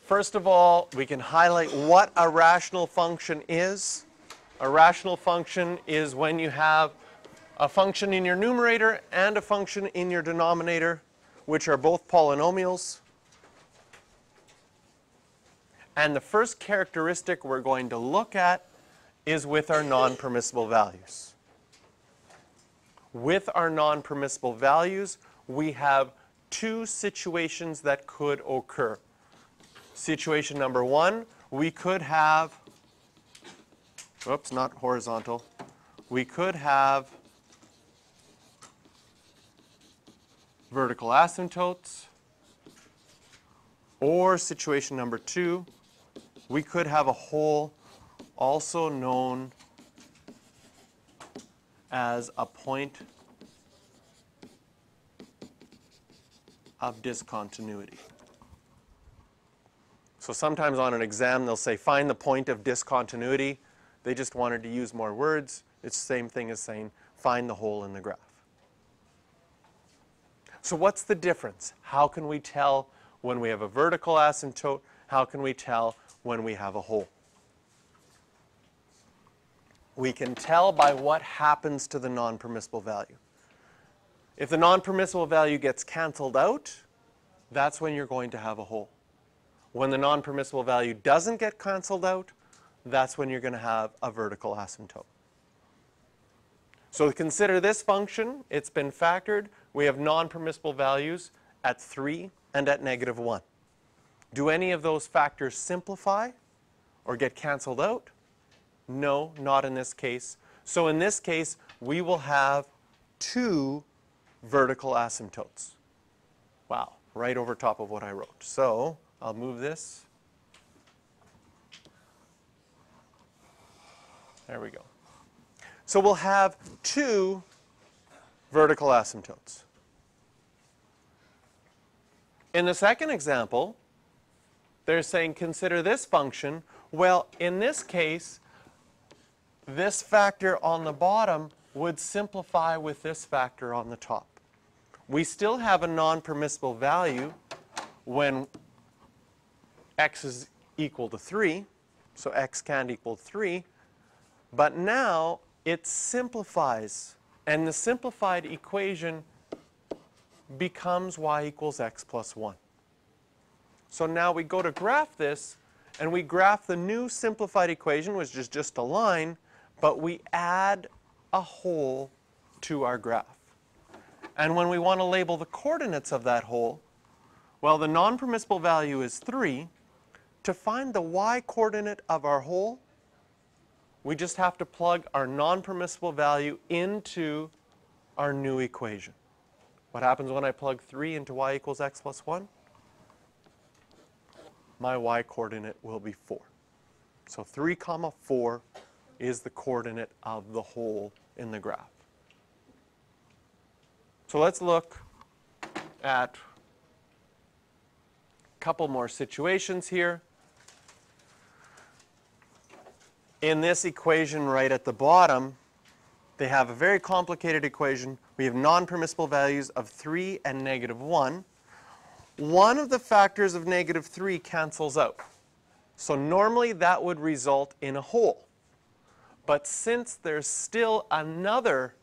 First of all, we can highlight what a rational function is. A rational function is when you have a function in your numerator and a function in your denominator, which are both polynomials. And the first characteristic we're going to look at is with our non-permissible values. With our non-permissible values, we have two situations that could occur. Situation number one, we could have, oops, not horizontal. We could have vertical asymptotes. Or situation number two, we could have a hole also known as a point of discontinuity. So sometimes on an exam they'll say find the point of discontinuity. They just wanted to use more words. It's the same thing as saying find the hole in the graph. So what's the difference? How can we tell when we have a vertical asymptote? How can we tell when we have a hole? We can tell by what happens to the non-permissible value. If the non-permissible value gets canceled out, that's when you're going to have a hole. When the non-permissible value doesn't get canceled out, that's when you're going to have a vertical asymptote. So consider this function. It's been factored. We have non-permissible values at 3 and at -1. Do any of those factors simplify or get canceled out? No, not in this case. So in this case, we will have 2 vertical asymptotes. Wow, right over top of what I wrote. So I'll move this. There we go. So we'll have 2 vertical asymptotes. In the second example, they're saying consider this function. Well, in this case, this factor on the bottom would simplify with this factor on the top. We still have a non-permissible value when x is equal to 3, so x can't equal 3, but now it simplifies, and the simplified equation becomes y equals x plus 1. So now we go to graph this, and we graph the new simplified equation, which is just a line, but we add a hole to our graph. And when we want to label the coordinates of that hole, well, the non-permissible value is 3. To find the y coordinate of our hole, we just have to plug our non-permissible value into our new equation. What happens when I plug 3 into y equals x plus 1? My y coordinate will be 4. So 3, 4 is the coordinate of the hole in the graph. So let's look at a couple more situations here. In this equation right at the bottom, they have a very complicated equation. We have non-permissible values of 3 and -1. One of the factors of -3 cancels out. So normally that would result in a hole. But since there's still another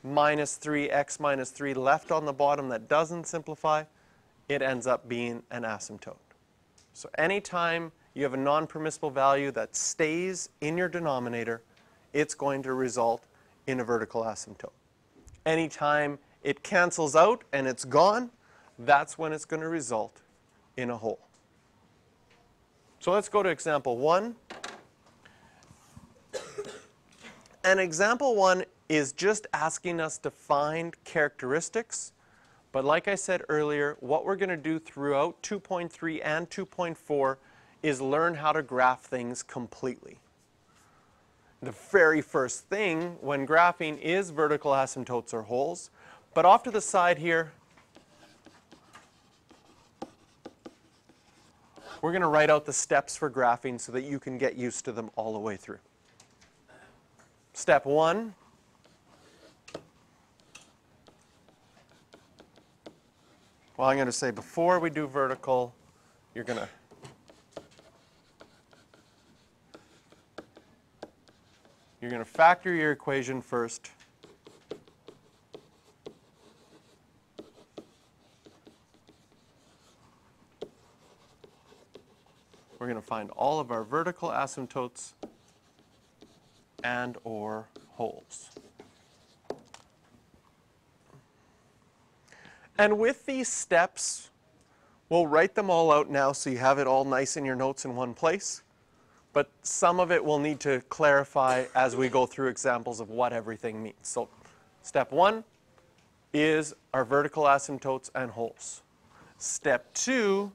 -3, x minus 3 left on the bottom that doesn't simplify, it ends up being an asymptote. So anytime you have a non-permissible value that stays in your denominator, it's going to result in a vertical asymptote. Anytime it cancels out and it's gone, that's when it's going to result in a hole. So let's go to example 1. And example 1 is just asking us to find characteristics. But like I said earlier, what we're going to do throughout 2.3 and 2.4 is learn how to graph things completely. The very first thing when graphing is vertical asymptotes or holes. But off to the side here, we're going to write out the steps for graphing so that you can get used to them all the way through. Step 1. Well, I'm going to say before we do vertical, you're going to You're going to factor your equation first. We're going to find all of our vertical asymptotes and or holes. And with these steps, we'll write them all out now so you have it all nice in your notes in one place. But some of it we'll need to clarify as we go through examples of what everything means. So step 1 is our vertical asymptotes and holes. Step 2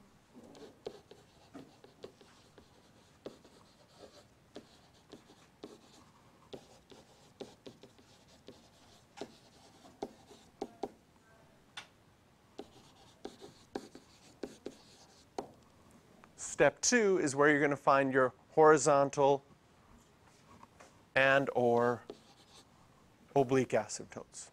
is where you're going to find your horizontal and or oblique asymptotes.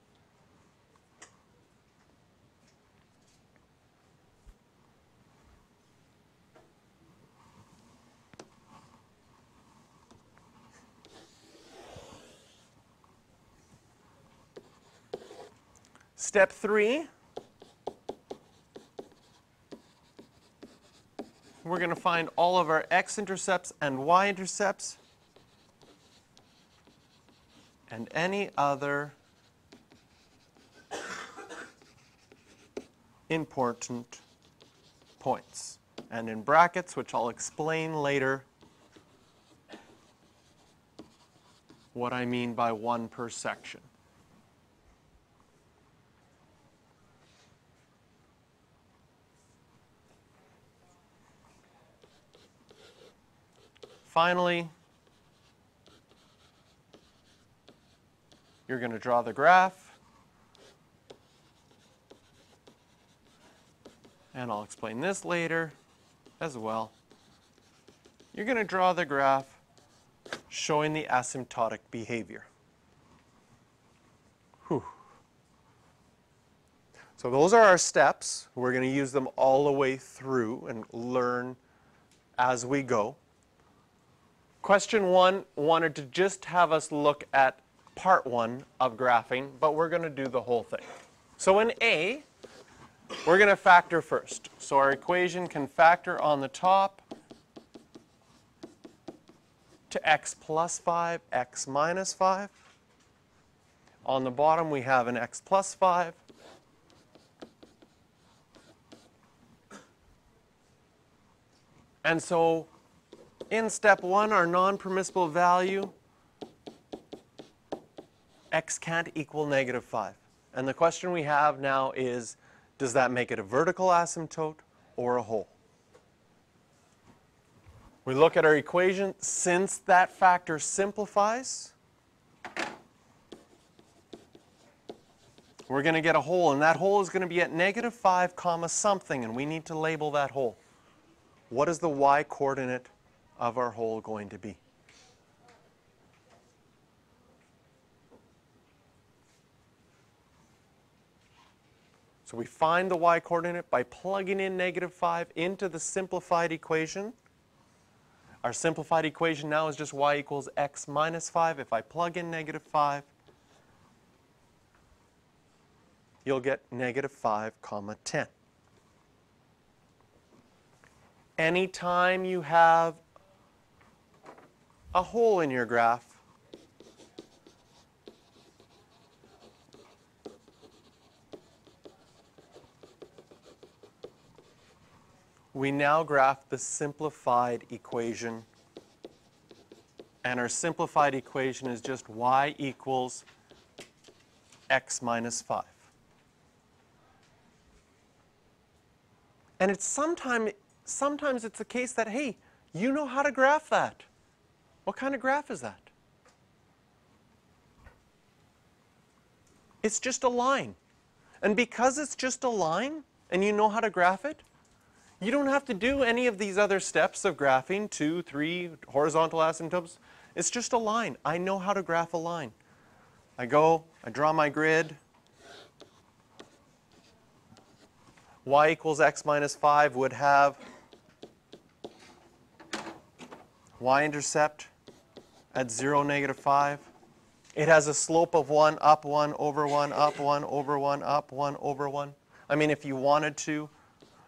Step 3, we're going to find all of our x-intercepts and y-intercepts and any other important points. And in brackets, which I'll explain later, what I mean by one per section. Finally, you're going to draw the graph, and I'll explain this later as well. You're going to draw the graph showing the asymptotic behavior. Whew. So those are our steps. We're going to use them all the way through and learn as we go. Question 1 wanted to just have us look at part 1 of graphing, but we're going to do the whole thing. So in A, we're going to factor first. So our equation can factor on the top to x plus 5, x minus 5. On the bottom, we have an x plus 5. And so in step 1, our non-permissible value, x can't equal negative 5. And the question we have now is, does that make it a vertical asymptote or a hole? We look at our equation. Since that factor simplifies, we're going to get a hole. And that hole is going to be at negative 5 comma something. And we need to label that hole. What is the y-coordinate of our hole going to be? So we find the y-coordinate by plugging in negative 5 into the simplified equation. Our simplified equation now is just y equals x minus 5. If I plug in negative 5, you'll get negative 5 comma 10. Anytime you have a hole in your graph, we now graph the simplified equation. And our simplified equation is just y equals x minus 5. And it's sometimes it's the case that, hey, you know how to graph that. What kind of graph is that? It's just a line. And because it's just a line and you know how to graph it, you don't have to do any of these other steps of graphing, 2, 3, horizontal asymptotes. It's just a line. I know how to graph a line. I draw my grid. Y equals x minus 5 would have y-intercept at 0, negative 5. It has a slope of 1, up 1, over 1, up 1, over 1, up 1, over 1. I mean, if you wanted to,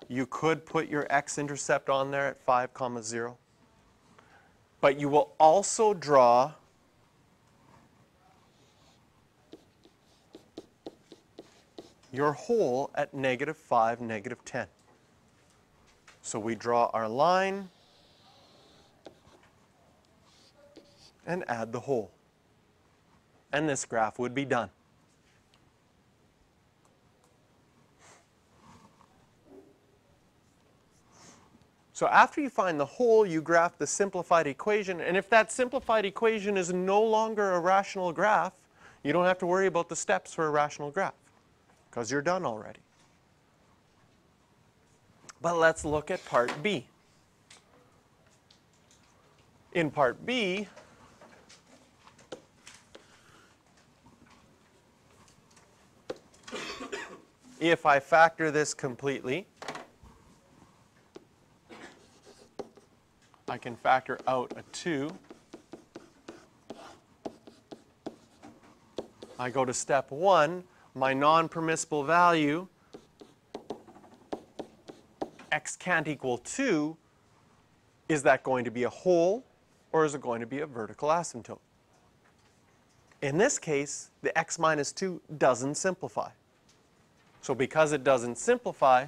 you could put your x-intercept on there at 5, 0. But you will also draw your hole at -5, -10. So we draw our line and add the hole. And this graph would be done. So after you find the hole, you graph the simplified equation. And if that simplified equation is no longer a rational graph, you don't have to worry about the steps for a rational graph, because you're done already. But let's look at part B. In part B, if I factor this completely, I can factor out a 2. I go to step 1, my non-permissible value, x can't equal 2, is that going to be a hole or is it going to be a vertical asymptote? In this case, the x minus 2 doesn't simplify. So because it doesn't simplify,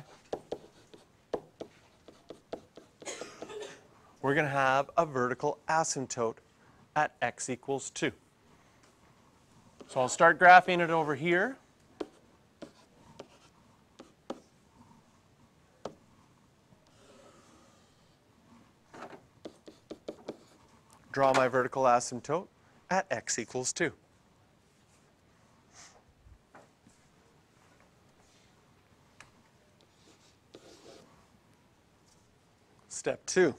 we're going to have a vertical asymptote at x equals 2. So I'll start graphing it over here. Draw my vertical asymptote at x equals 2. Step 2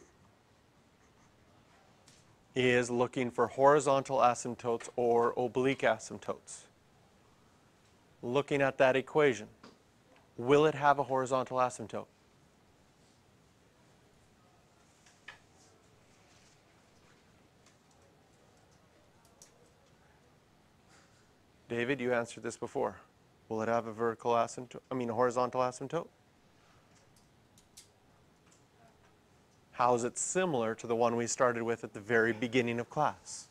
is looking for horizontal asymptotes or oblique asymptotes. Looking at that equation, will it have a horizontal asymptote? David, you answered this before. Will it have a vertical asymptote? I mean, a horizontal asymptote? How is it similar to the one we started with at the very beginning of class?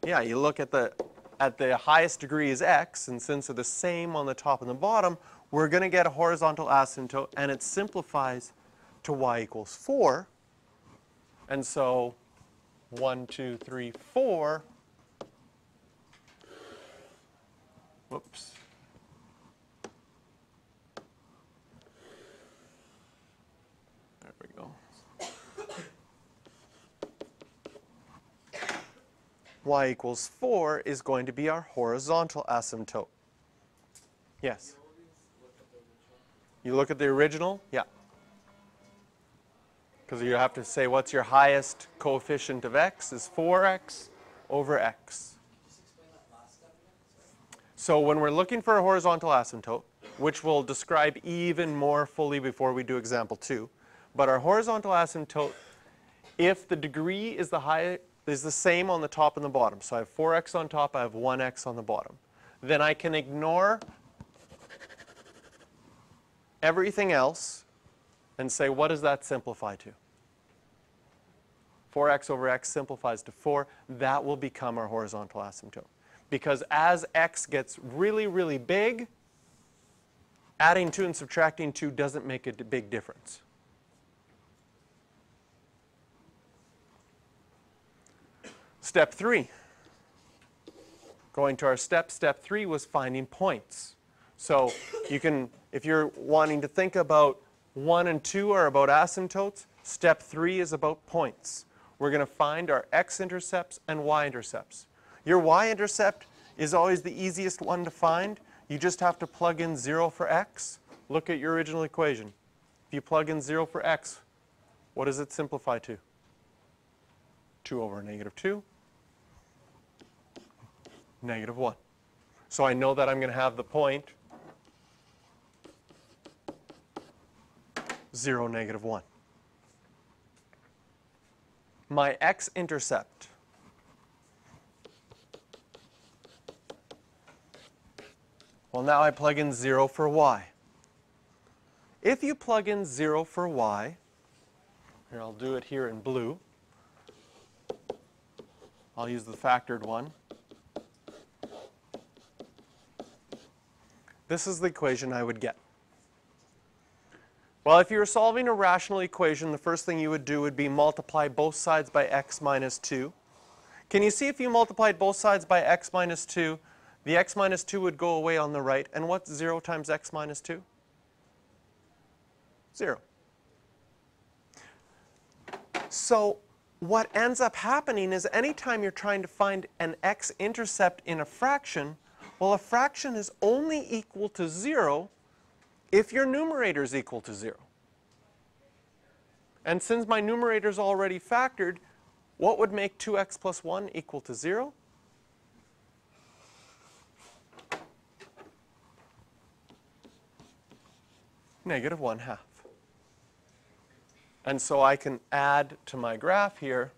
Yeah, you look at the highest degree is x, and since they're the same on the top and the bottom, we're going to get a horizontal asymptote, and it simplifies to y equals 4. And so 1, 2, 3, 4. Whoops. There we go. Y equals 4 is going to be our horizontal asymptote. Yes? You look at the original? Yeah. Because you have to say what's your highest coefficient of x is 4x over x. So when we're looking for a horizontal asymptote, which we'll describe even more fully before we do example 2, but our horizontal asymptote, if the degree is the same on the top and the bottom, so I have 4x on top, I have 1x on the bottom, then I can ignore everything else and say, what does that simplify to? 4x over x simplifies to 4. That will become our horizontal asymptote. Because as x gets really, really big, adding 2 and subtracting 2 doesn't make a big difference. Step 3. Going to our step 3 was finding points. So you can, if you're wanting to think about 1 and 2 are about asymptotes, step 3 is about points. We're going to find our x-intercepts and y-intercepts. Your y-intercept is always the easiest one to find. You just have to plug in 0 for x. Look at your original equation. If you plug in 0 for x, what does it simplify to? 2 over -2, -1. So I know that I'm going to have the point 0, -1. my x-intercept. Well, now I plug in 0 for y. If you plug in 0 for y, here I'll do it here in blue. I'll use the factored one. This is the equation I would get. Well, if you were solving a rational equation, the first thing you would do would be multiply both sides by x minus 2. Can you see if you multiplied both sides by x minus 2, the x minus 2 would go away on the right. And what's 0 times x minus 2? 0. So what ends up happening is anytime you're trying to find an x-intercept in a fraction, well, a fraction is only equal to 0 if your numerator is equal to 0. And since my numerator is already factored, what would make 2x plus 1 equal to 0? Negative 1/2. And so I can add to my graph here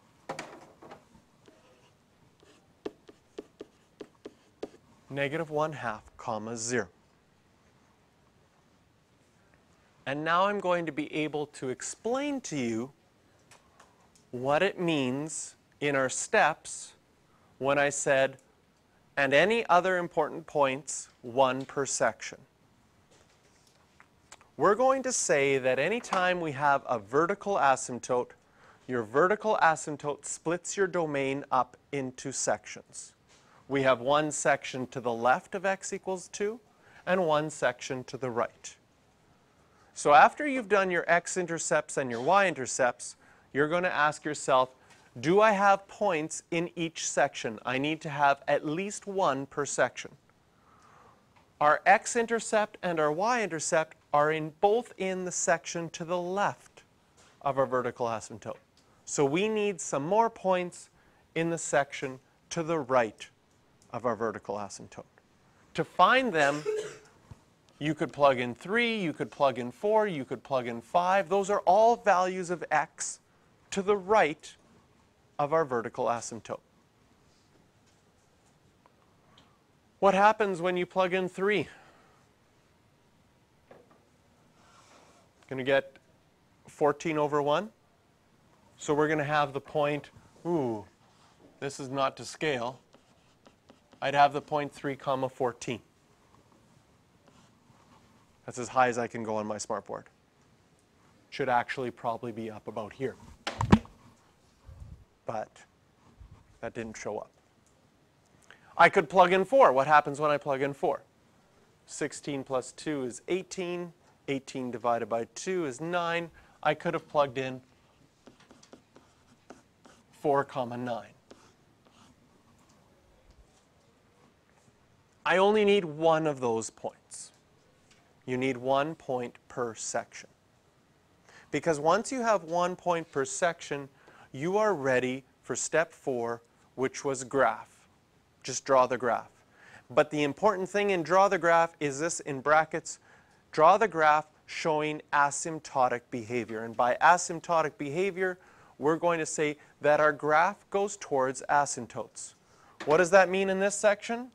negative 1/2 comma 0. And now I'm going to be able to explain to you what it means in our steps when I said, and any other important points, 1 per section. We're going to say that anytime we have a vertical asymptote, your vertical asymptote splits your domain up into sections. We have one section to the left of x equals 2 and one section to the right. So after you've done your x-intercepts and your y-intercepts, you're going to ask yourself, do I have points in each section? I need to have at least one per section. Our x-intercept and our y-intercept are both in the section to the left of our vertical asymptote. So we need some more points in the section to the right of our vertical asymptote. To find them, you could plug in 3, you could plug in 4, you could plug in 5. Those are all values of x to the right of our vertical asymptote. What happens when you plug in 3? Going to get 14 over 1. So we're going to have the point, ooh, this is not to scale. I'd have the point 3 comma 14. That's as high as I can go on my smartboard. Should actually probably be up about here. But that didn't show up. I could plug in 4. What happens when I plug in 4? 16 plus 2 is 18. 18 divided by 2 is 9. I could have plugged in 4 comma 9. I only need one of those points. You need 1 point per section. Because once you have 1 point per section, you are ready for step 4, which was graph. Just draw the graph. But the important thing in draw the graph is this in brackets, draw the graph showing asymptotic behavior. And by asymptotic behavior, we're going to say that our graph goes towards asymptotes. What does that mean in this section?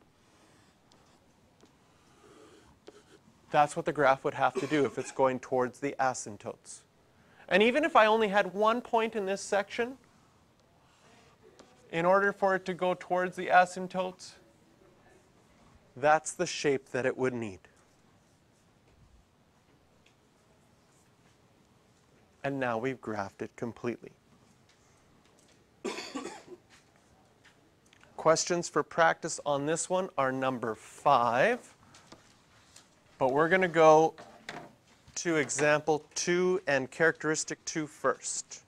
That's what the graph would have to do if it's going towards the asymptotes. And even if I only had 1 point in this section, in order for it to go towards the asymptotes, that's the shape that it would need. And now we've graphed it completely. Questions for practice on this one are number 5. But we're going to go to example 2 and characteristic 2 first.